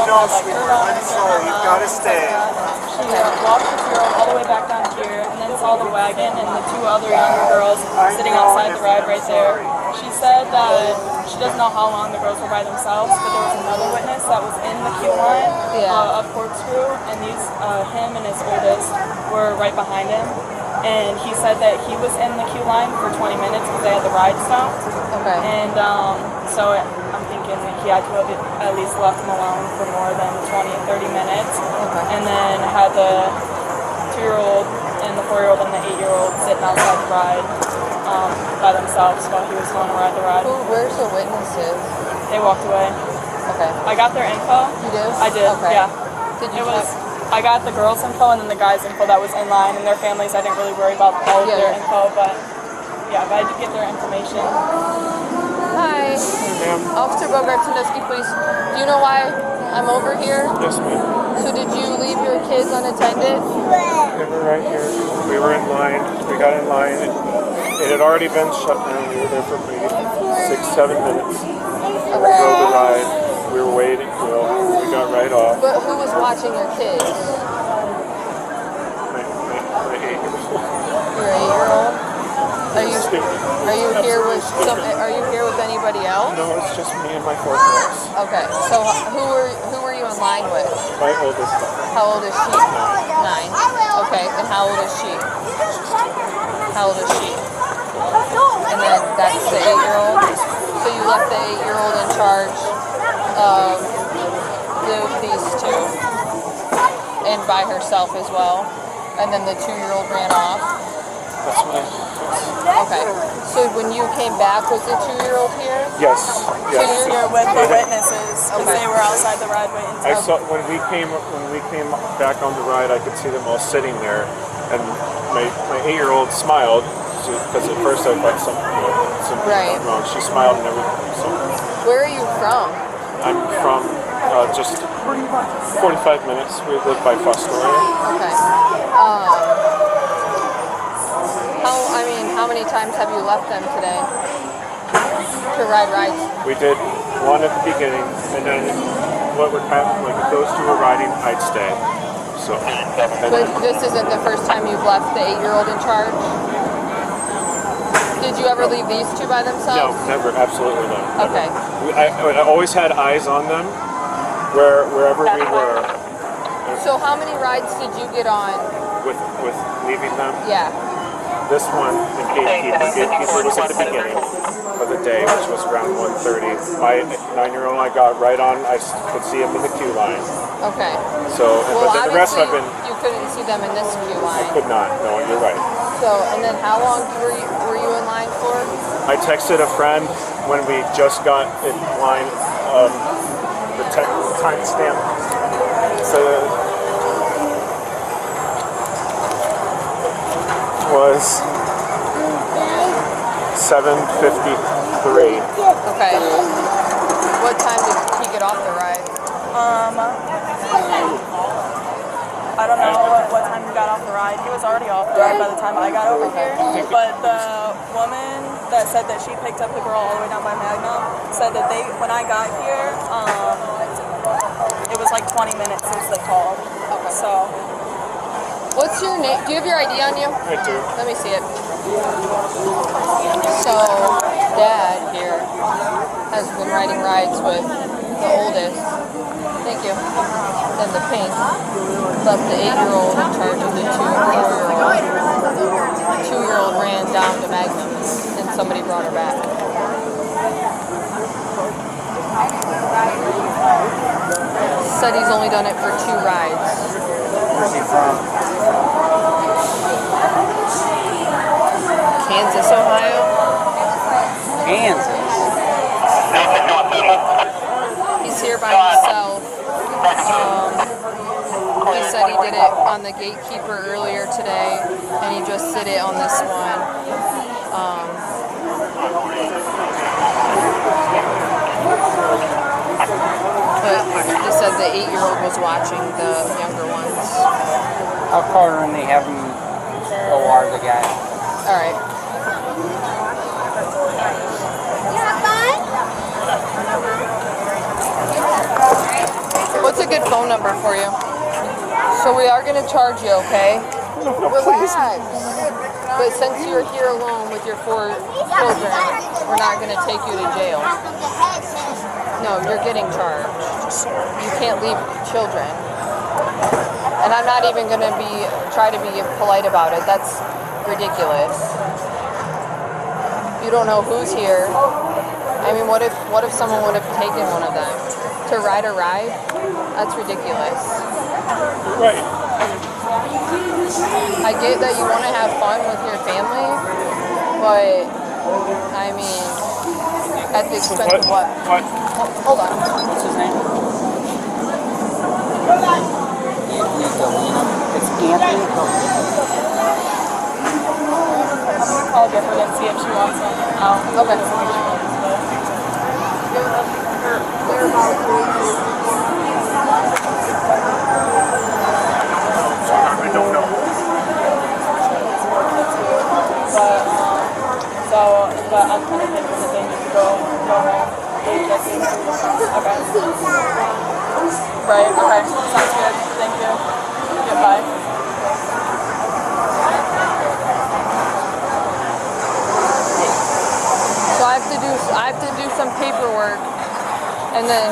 had like her on and you've got to stay. She walked the 2-year-old all the way back down here and then saw the wagon and the 2 other younger girls sitting outside the ride right there. She said that she doesn't know how long the girls were by themselves, but there was another witness that was in the queue line of Corkscrew, and him and his oldest were right behind him. And he said that he was in the queue line for 20 minutes because they had the ride stopped. Okay. And so I'm thinking that he had to have at least left them alone for more than 20 and 30 minutes. Okay. And then had the 2-year-old and the 4-year-old and the 8-year-old sitting outside the ride by themselves while he was going to ride the ride. Where's the witnesses? They walked away. Okay. I got their info. You did? I did, okay. Yeah. Did you I got the girls' info and then the guys' info that was in line, and their families I didn't really worry about all of their info, but yeah, but I did get their information. Hi. Officer Bogart Sandusky, please. Do you know why I'm over here? Yes, ma'am. So did you leave your kids unattended? They were right here. We were in line. We got in line. It had already been shut down. We were there for maybe 6-7 minutes. We rode the ride. We were waiting. We got right off. But who was watching your kids? My 8-year-old. Your 8-year-old? Are you here with Are you here with anybody else? No, it's just me and my 4 girls. Okay. So who were you in line with? My oldest daughter. How old is she? 9. Okay. And how old is she? How old is she? And then that's the 8-year-old. So you left the 8-year-old in charge of these 2, and by herself as well. And then the 2-year-old ran off. That's my. Okay. So when you came back, was the 2-year-old here? Yes. Yes. So you're with the witnesses because they were outside the ride waiting. I saw when we came back on the ride, I could see them all sitting there, and my 8-year-old smiled because at first I thought something went wrong. She smiled and everything. So. Where are you from? I'm from just 45 minutes. We live by Fostoria. Okay. How many times have you left them today to ride rides? We did one at the beginning, and then what would happen, like if those 2 were riding, I'd stay. So. But this isn't the first time you've left the 8-year-old in charge? Did you ever leave these 2 by themselves? No, never. Absolutely not. Never. Okay. I always had eyes on them wherever we were. So how many rides did you get on? With leaving them? Yeah. This one, the gatekeeper was at the beginning of the day, which was around 1:30. My 9-year-old I got right on. I could see him in the queue line. Okay. So, well, but the rest I've been. You couldn't see them in this queue line. I could not. No, you're right. So, and then how long were you in line for? I texted a friend when we just got in line. The timestamp. So was 7:53. Okay. What time did he get off the ride? I don't know what time he got off the ride. He was already off the ride by the time I got over here. But the woman that said that she picked up the girl all the way down by Magum said that when I got here, it was like 20 minutes since they called. Okay. So. What's your name? Do you have your ID on you? I do. Let me see it. So, Dad here has been riding rides with the oldest. Thank you. Then the pink. Left the 8-year-old in charge of the 2 and 4-year-old. The 2-year-old ran down to Magum and somebody brought her back. Said he's only done it for 2 rides. Where's he from? Kansas, Ohio? Kansas. He's here by himself. He said he did it on the gatekeeper earlier today, and he just did it on this one. But he said the 8-year-old was watching the younger ones. I'll call her and they have him OR the guy. All right. What's it good phone number for you. So we are going to charge you, okay? Relax. But since you're here alone with your 4 children, we're not going to take you to jail. No, you're getting charged. You can't leave children. And I'm not even going to try to be polite about it. That's ridiculous. You don't know who's here. I mean, what if someone would have taken one of them to ride a ride? That's ridiculous. Right. I get that you want to have fun with your family, but I mean, at the expense of what? Hold on. What's his name? It's Anthony. Call Gifford and see if she wants him out. Okay. I don't know. But I'm kind of thinking that they need to go home. Okay. Right, okay. Sounds good. Thank you. Goodbye. So I have to do some paperwork, and then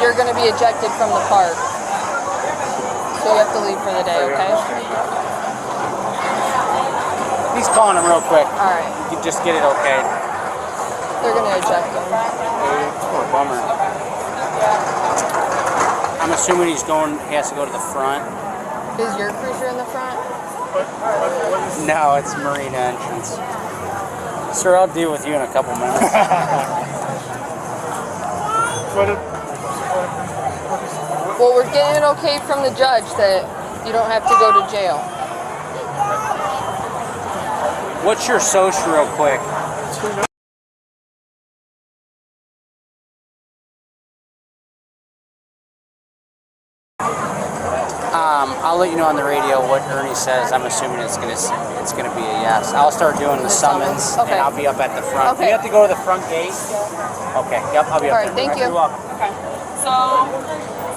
you're going to be ejected from the park. So you have to leave for the day, okay? He's calling him real quick. All right. You just get it okay. They're going to eject him. Oh, bummer. I'm assuming he has to go to the front. Is your cruiser in the front? No, it's marina entrance. Sir, I'll deal with you in a couple minutes. Well, we're getting it okay from the judge that you don't have to go to jail. What's your social real quick? I'll let you know on the radio what Ernie says. I'm assuming it's gonna be a yes. I'll start doing the summons, Okay. and I'll be up at the front. Okay. You have to go to the front gate. Okay. Yep. I'll be up All right, there. thank you. You're welcome. Okay. So,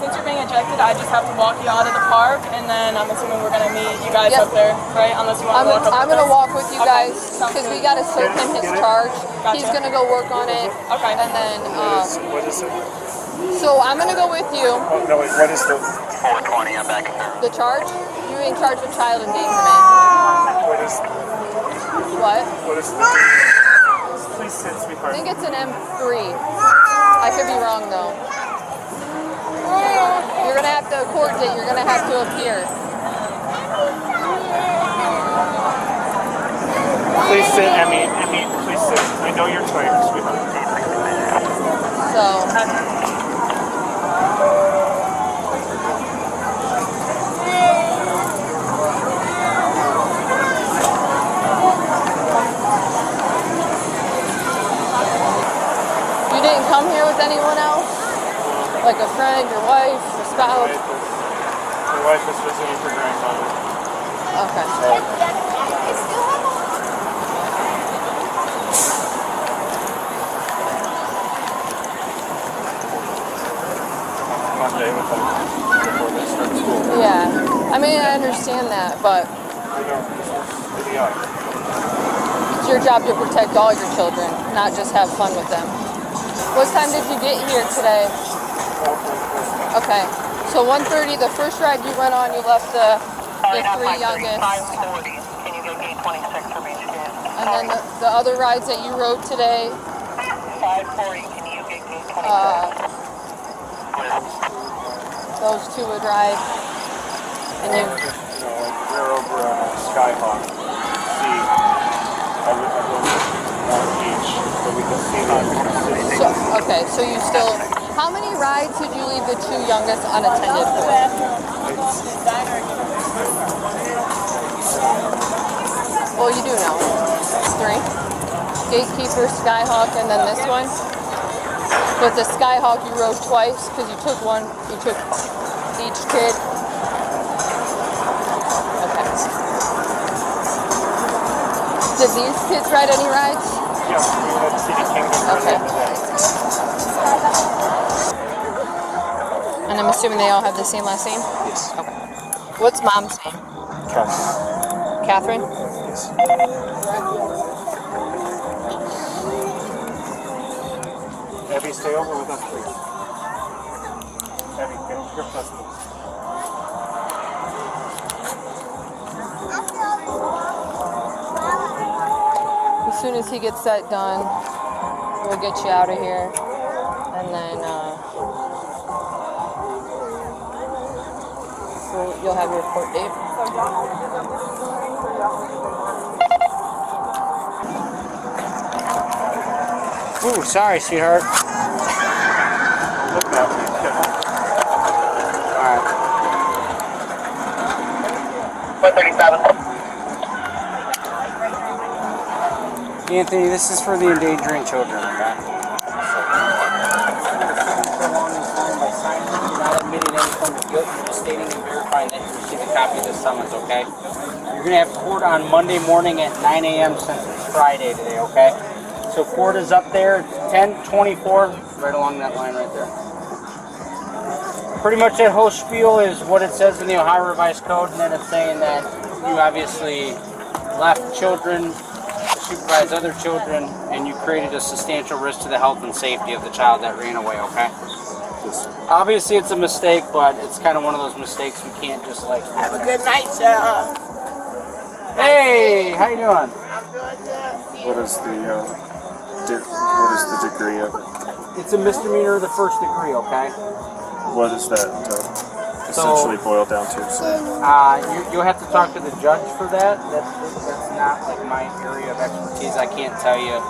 since you're being ejected, I just have to walk you out of the park, and then I'm assuming we're going to meet you guys Yep. up there, right? Unless you want to walk up I'm with going to us. walk with you Okay, guys sounds because we good. got to serve him his charge. Gotcha. He's going to go work on it. Okay. And then, What is it? so I'm going to go with you. Oh, no, wait, what is the... 420, I'm back in there. The charge? You're being charged with child endangerment. What is... What? What is the... Please sit, I sweetheart. think it's an M3. I could be wrong though. You're going to have to court date. You're going to have to appear. Please sit, Emmy, please sit. I know you're tired, sweetheart. So... You didn't come here with anyone else? Like a friend, your wife, your spouse? My wife is visiting her grandmother. Okay. Monday with them before they start school. Yeah. I mean, I understand that, but I know, it's idiotic. it's your job to protect all your children, not just have fun with them. What time did you get here today? Okay. So 1:30, the first ride you went on, you left the 3 youngest. 540. Can you get gate 26 for each kid? And then the other rides that you rode today, 540. Can you get gate 26? those two would ride. And you, We're over Skyhawk. See, I will each, so we can see them. so, okay, so you still, how many rides did you leave the 2 youngest unattended for? Well, you do know. 3. Gatekeeper, Skyhawk, and then this one. But the Skyhawk you rode twice because you took each kid. Okay. Did these kids ride any rides? Yeah, we had City Kingdom right Okay. today. assuming they all have the same last name? Yes. Okay. What's mom's name? Catherine? Yes. Abby, stay over with us, please. Abby, get your plus, please. As soon as he gets that done, we'll get you out of here. And then so you'll have your court date. Ooh, sorry, sweetheart. Look at me. Alright. 137. Anthony, this is for the endangering children, okay? Not admitting any form of guilt, you're just stating and verifying that you received a copy of this summons, okay? You're going to have court on Monday morning at 9 a.m. since it's Friday today, okay? So court is up there, 10:24, right along that line right there. Pretty much that whole spiel is what it says in the Ohio Revised Code, and then it's saying that you obviously left children to supervise other children, and you created a substantial risk to the health and safety of the child that ran away, okay? Obviously it's a mistake, but it's kind of one of those mistakes we can't just like... Have a good night, sir. Hey, how you doing? What is the degree of it? It's a misdemeanor of the first degree, okay? What does that essentially boil down to? You'll have to talk to the judge for that. That's not like my area of expertise. I can't tell you,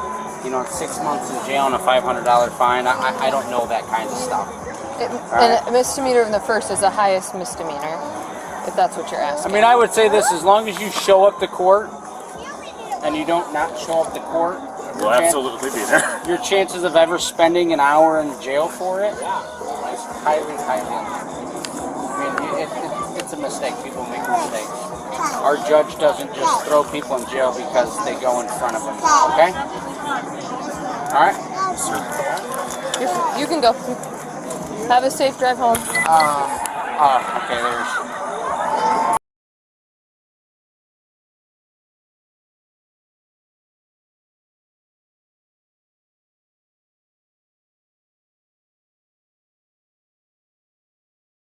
you know, 6 months in jail and a $500 fine. I don't know that kind of stuff. And a misdemeanor in the first is the highest misdemeanor, if that's what you're asking. I mean, I would say this, as long as you show up to court and you don't not show up to court, We'll absolutely be there. your chances of ever spending an hour in jail for it is highly, highly unlikely. I mean, it's a mistake. People make mistakes. Our judge doesn't just throw people in jail because they go in front of them, okay? All right? You can go. Have a safe drive home. Okay, there's